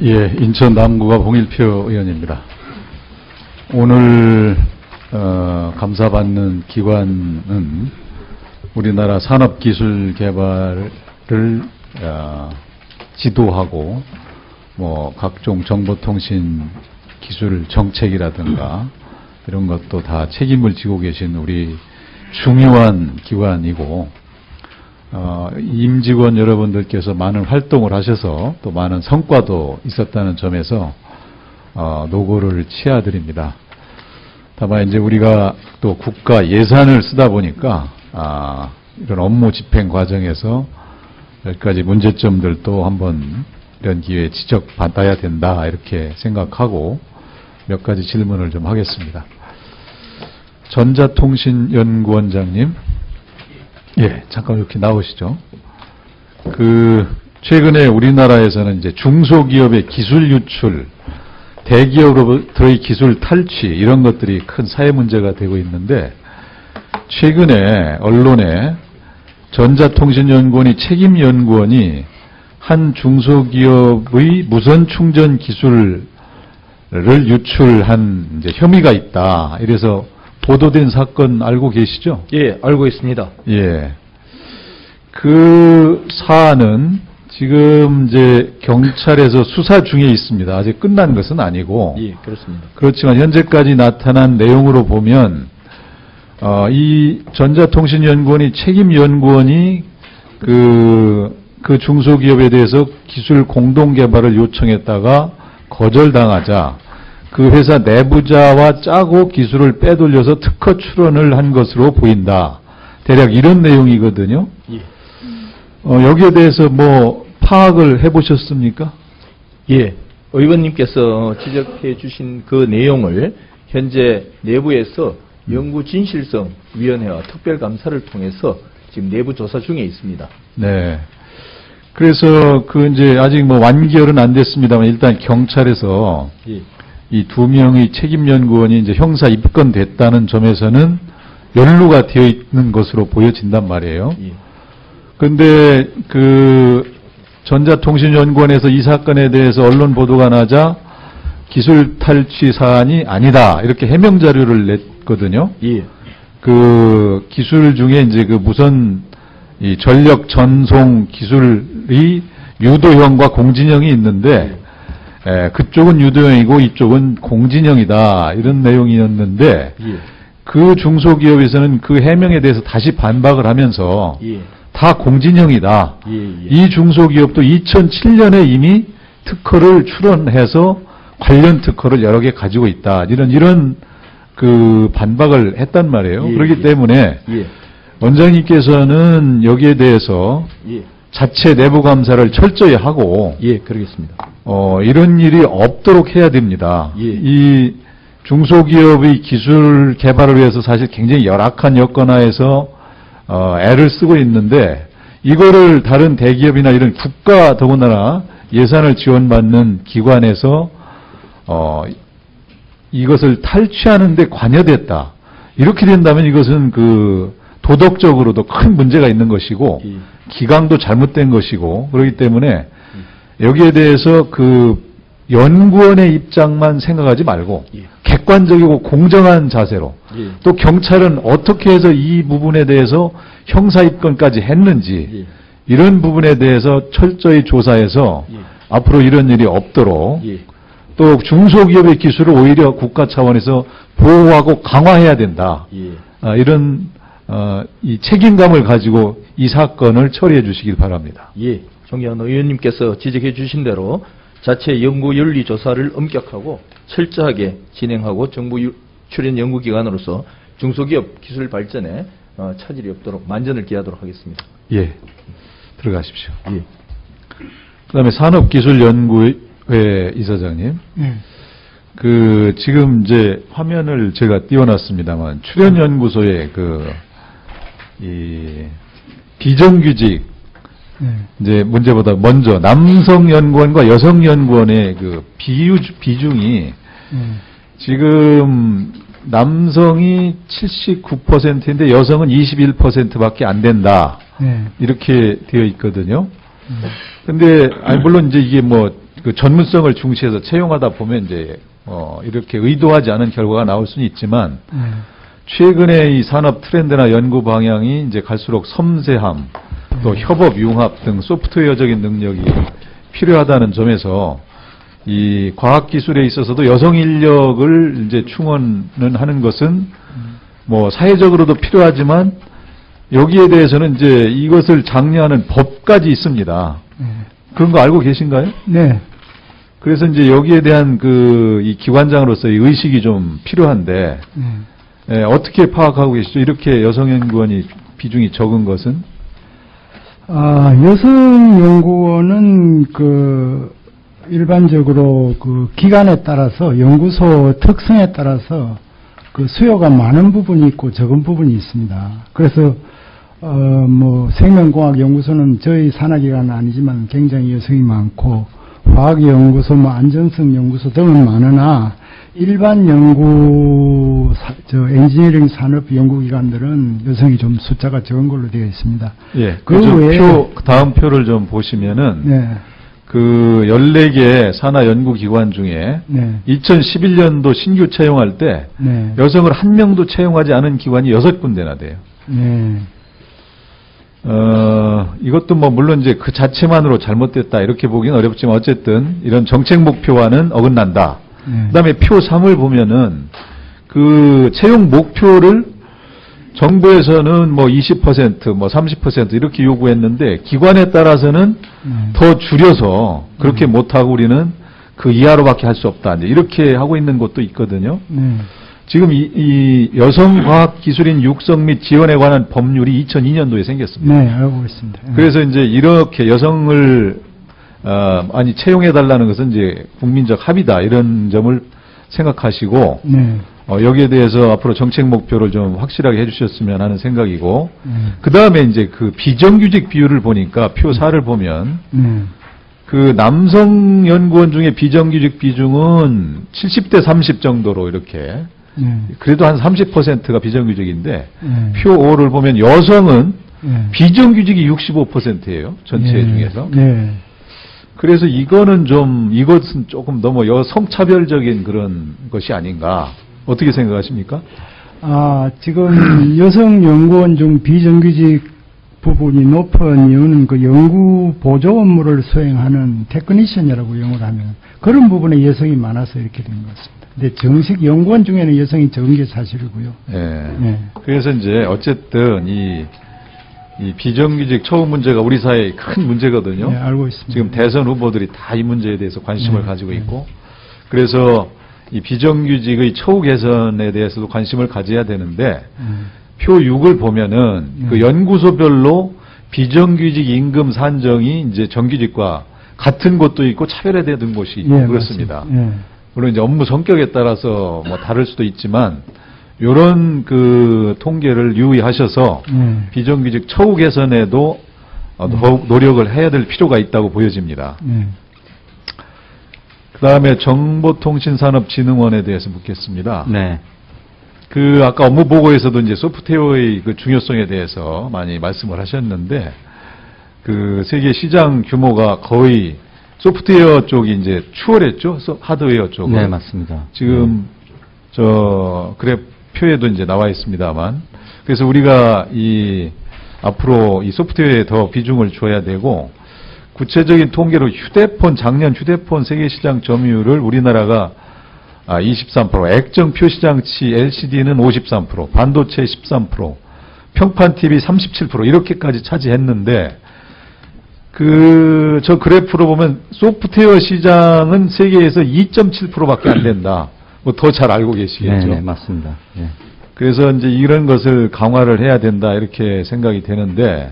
예, 인천 남구가 홍일표 의원입니다. 오늘 감사받는 기관은 우리나라 산업기술 개발을 지도하고 뭐 각종 정보통신 기술 정책이라든가 이런 것도 다 책임을 지고 계신 우리 중요한 기관이고, 임직원 여러분들께서 많은 활동을 하셔서 또 많은 성과도 있었다는 점에서 노고를 치아드립니다. 다만 이제 우리가 또 국가 예산을 쓰다 보니까 이런 업무 집행 과정에서 몇 가지 문제점들도 한번 이런 기회에 지적받아야 된다 이렇게 생각하고 몇 가지 질문을 좀 하겠습니다. 전자통신연구원장님, 예, 잠깐 이렇게 나오시죠. 최근에 우리나라에서는 이제 중소기업의 기술 유출, 대기업으로부터의 기술 탈취 이런 것들이 큰 사회 문제가 되고 있는데, 최근에 언론에 전자통신연구원이 책임연구원이 한 중소기업의 무선 충전 기술을 유출한 이제 혐의가 있다. 이래서 보도된 사건 알고 계시죠? 예, 알고 있습니다. 예. 그 사안은 지금 이제 경찰에서 수사 중에 있습니다. 아직 끝난 것은 아니고. 예, 그렇습니다. 그렇지만 현재까지 나타난 내용으로 보면, 이 전자통신연구원이 책임연구원이 그 중소기업에 대해서 기술 공동개발을 요청했다가 거절당하자 그 회사 내부자와 짜고 기술을 빼돌려서 특허 출원을 한 것으로 보인다. 대략 이런 내용이거든요. 예. 여기에 대해서 뭐 파악을 해보셨습니까? 예. 의원님께서 지적해 주신 그 내용을 현재 내부에서 연구진실성위원회와 특별감사를 통해서 지금 내부 조사 중에 있습니다. 네. 그래서 이제 아직 뭐 완결은 안 됐습니다만 일단 경찰에서 예. 이 두 명의 책임연구원이 이제 형사 입건됐다는 점에서는 연루가 되어 있는 것으로 보여진단 말이에요. 예. 그런데 전자통신연구원에서 이 사건에 대해서 언론 보도가 나자 기술 탈취 사안이 아니다 이렇게 해명 자료를 냈거든요. 예. 그 기술 중에 이제 무선 이 전력 전송 기술이 유도형과 공진형이 있는데, 그쪽은 유도형이고 이쪽은 공진형이다 이런 내용이었는데, 예. 그 중소기업에서는 그 해명에 대해서 다시 반박을 하면서 예. 다 공진형이다. 예. 예. 이 중소기업도 2007년에 이미 특허를 출원해서 관련 특허를 여러 개 가지고 있다. 이런 반박을 했단 말이에요. 예. 그렇기 때문에 예. 원장님께서는 여기에 대해서 예. 자체 내부 감사를 철저히 하고, 예, 그러겠습니다. 이런 일이 없도록 해야 됩니다. 예. 이 중소기업의 기술 개발을 위해서 사실 굉장히 열악한 여건하에서 애를 쓰고 있는데, 이거를 다른 대기업이나 이런 국가 더군다나 예산을 지원받는 기관에서 이것을 탈취하는 데 관여됐다. 이렇게 된다면 이것은 도덕적으로도 큰 문제가 있는 것이고, 예. 기강도 잘못된 것이고, 그렇기 때문에 여기에 대해서 연구원의 입장만 생각하지 말고, 예. 객관적이고 공정한 자세로, 예. 또 경찰은 어떻게 해서 이 부분에 대해서 형사 입건까지 했는지, 예. 이런 부분에 대해서 철저히 조사해서 예. 앞으로 이런 일이 없도록, 예. 또 중소기업의 기술을 오히려 국가 차원에서 보호하고 강화해야 된다. 예. 이 책임감을 가지고 이 사건을 처리해 주시길 바랍니다. 예. 존경하는 의원님께서 지적해 주신 대로 자체 연구 윤리 조사를 엄격하고 철저하게 진행하고 정부 출연 연구기관으로서 중소기업 기술 발전에 차질이 없도록 만전을 기하도록 하겠습니다. 예, 들어가십시오. 예. 그다음에 산업기술연구회 이사장님, 지금 이제 화면을 제가 띄워놨습니다만 출연연구소의 이 비정규직 이제 문제보다 먼저 남성연구원과 여성연구원의 비중이 지금 남성이 79%인데 여성은 21%밖에 안 된다. 이렇게 되어 있거든요. 근데 물론 이제 이게 그 전문성을 중시해서 채용하다 보면 이제 이렇게 의도하지 않은 결과가 나올 수는 있지만 최근에 이 산업 트렌드나 연구 방향이 이제 갈수록 섬세함, 또 협업 융합 등 소프트웨어적인 능력이 필요하다는 점에서 이 과학 기술에 있어서도 여성 인력을 이제 충원은 하는 것은 뭐 사회적으로도 필요하지만 여기에 대해서는 이제 이것을 장려하는 법까지 있습니다. 그런 거 알고 계신가요? 네. 그래서 이제 여기에 대한 이 기관장으로서의 의식이 좀 필요한데 어떻게 파악하고 계시죠? 이렇게 여성 연구원이 비중이 적은 것은? 여성 연구원은 일반적으로 기관에 따라서 연구소 특성에 따라서 수요가 많은 부분이 있고 적은 부분이 있습니다. 그래서 생명공학 연구소는 저희 산하기관은 아니지만 굉장히 여성이 많고 화학연구소, 안전성 연구소 등은 많으나 일반 엔지니어링 산업 연구기관들은 여성이 좀 숫자가 적은 걸로 되어 있습니다. 예. 그 외에 다음 표를 좀 보시면은 네. 14개 산하 연구기관 중에 네. 2011년도 신규 채용할 때 네. 여성을 한 명도 채용하지 않은 기관이 6군데나 돼요. 네. 이것도 물론 이제 그 자체만으로 잘못됐다 이렇게 보기는 어렵지만 어쨌든 이런 정책 목표와는 어긋난다. 네. 그다음에 표 3을 보면은 그 채용 목표를 정부에서는 20%, 30% 이렇게 요구했는데 기관에 따라서는 더 줄여서 그렇게 못하고 우리는 그 이하로밖에 할 수 없다. 이제 이렇게 하고 있는 곳도 있거든요. 지금 이 여성과학기술인 육성 및 지원에 관한 법률이 2002년도에 생겼습니다. 네, 알고 있습니다. 그래서 이제 이렇게 여성을 채용해달라는 것은 이제 국민적 합의다 이런 점을 생각하시고 네. 여기에 대해서 앞으로 정책 목표를 좀 확실하게 해주셨으면 하는 생각이고 그 다음에 이제 그 비정규직 비율을 보니까 표 4를 보면 그 남성 연구원 중에 비정규직 비중은 70대 30 정도로 이렇게 그래도 한 30%가 비정규직인데 표 5를 보면 여성은 비정규직이 65%예요. 전체 중에서. 그래서 이것은 조금 너무 성차별적인 그런 것이 아닌가. 어떻게 생각하십니까? 지금 여성 연구원 중 비정규직 부분이 높은 이유는 연구 보조 업무를 수행하는 테크니션이라고 영어를 하면 그런 부분에 여성이 많아서 이렇게 된 것 같습니다. 근데 정식 연구원 중에는 여성이 적은 게 사실이고요. 네. 그래서 이제 어쨌든 이 비정규직 처우 문제가 우리 사회의 큰 문제거든요. 네, 알고 있습니다. 지금 대선 후보들이 다 이 문제에 대해서 관심을 가지고 있고 그래서 이 비정규직의 처우 개선에 대해서도 관심을 가져야 되는데 표 6을 보면은 그 연구소별로 비정규직 임금 산정이 이제 정규직과 같은 곳도 있고 차별화되는 곳이 있고 그렇습니다. 물론 이제 업무 성격에 따라서 다를 수도 있지만 이런 그 통계를 유의하셔서 비정규직 처우 개선에도 더욱 노력을 해야 될 필요가 있다고 보여집니다. 그다음에 정보통신산업진흥원에 대해서 묻겠습니다. 네. 아까 업무 보고에서도 이제 소프트웨어의 그 중요성에 대해서 많이 말씀을 하셨는데 그 세계 시장 규모가 거의 소프트웨어 쪽이 이제 추월했죠? 하드웨어 쪽을. 네, 맞습니다. 지금 그래프표에도 이제 나와 있습니다만 그래서 우리가 앞으로 이 소프트웨어에 더 비중을 줘야 되고 구체적인 통계로 작년 휴대폰 세계시장 점유율을 우리나라가 23%, 액정 표시장치 LCD는 53%, 반도체 13%, 평판 TV 37% 이렇게까지 차지했는데 저 그래프로 보면 소프트웨어 시장은 세계에서 2.7%밖에 안 된다. 더 잘 알고 계시겠죠? 네, 맞습니다. 네. 그래서 이제 이런 것을 강화를 해야 된다 이렇게 생각이 되는데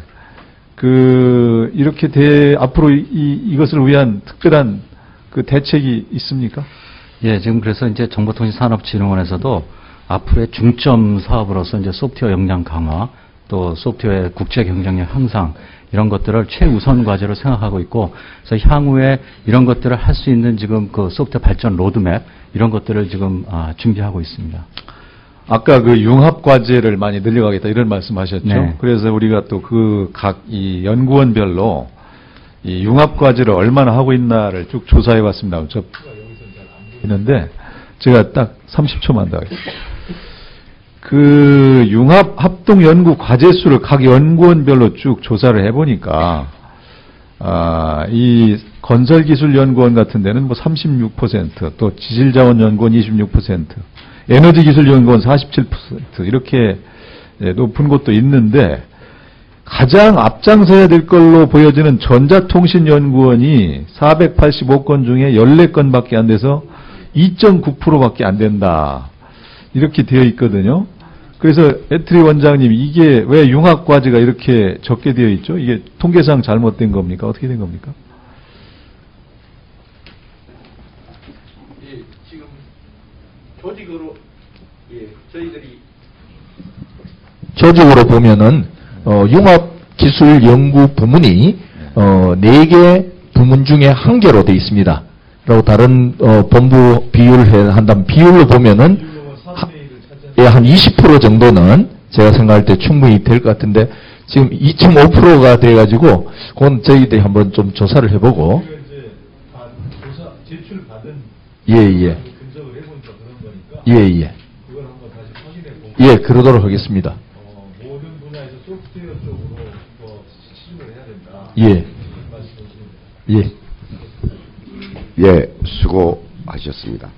이렇게 앞으로 이것을 위한 특별한 그 대책이 있습니까? 예, 지금 그래서 이제 정보통신산업진흥원에서도 앞으로의 중점 사업으로서 이제 소프트웨어 역량 강화, 또 소프트웨어 국제 경쟁력 향상 이런 것들을 최우선 과제로 생각하고 있고, 그래서 향후에 이런 것들을 할 수 있는 지금 그 소프트웨어 발전 로드맵 이런 것들을 지금 준비하고 있습니다. 아까 그 융합 과제를 많이 늘려가겠다 이런 말씀하셨죠. 네. 그래서 우리가 또 각 이 연구원별로 이 융합과제를 얼마나 하고 있나를 쭉 조사해 봤습니다. 저 있는데 제가 딱 30초만 더 하겠습니다. 그 융합 합동 연구 과제 수를 각 연구원별로 쭉 조사를 해보니까 이 건설기술연구원 같은 데는 뭐 36%, 또 지질자원연구원 26%, 에너지기술연구원 47% 이렇게 높은 곳도 있는데 가장 앞장서야 될 걸로 보여지는 전자통신연구원이 485건 중에 14건밖에 안 돼서 2.9%밖에 안 된다. 이렇게 되어 있거든요. 그래서 애트리 원장님, 이게 왜 융합과제가 이렇게 적게 되어 있죠? 이게 통계상 잘못된 겁니까? 어떻게 된 겁니까? 예, 지금 조직으로 저희들이 조직으로 보면은 융합기술연구 부문이 4개 부문 중에 1개로 되어 있습니다. 그리고 다른 본부 비율을 한다면 비율로 보면은 한 20% 정도는 제가 생각할 때 충분히 될 것 같은데 지금 2.5%가 돼가지고 그건 저희들이 한번 좀 조사를 해보고 제출 받은 예예 분석을 해보니까 그런 거니까 예예 그걸 한번 다시 확인해 보고 예 그러도록 하겠습니다. 모든 분야에서 소프트웨어 쪽으로 치중을 해야 된다. 예 말씀하시는 예. 예, 수고하셨습니다.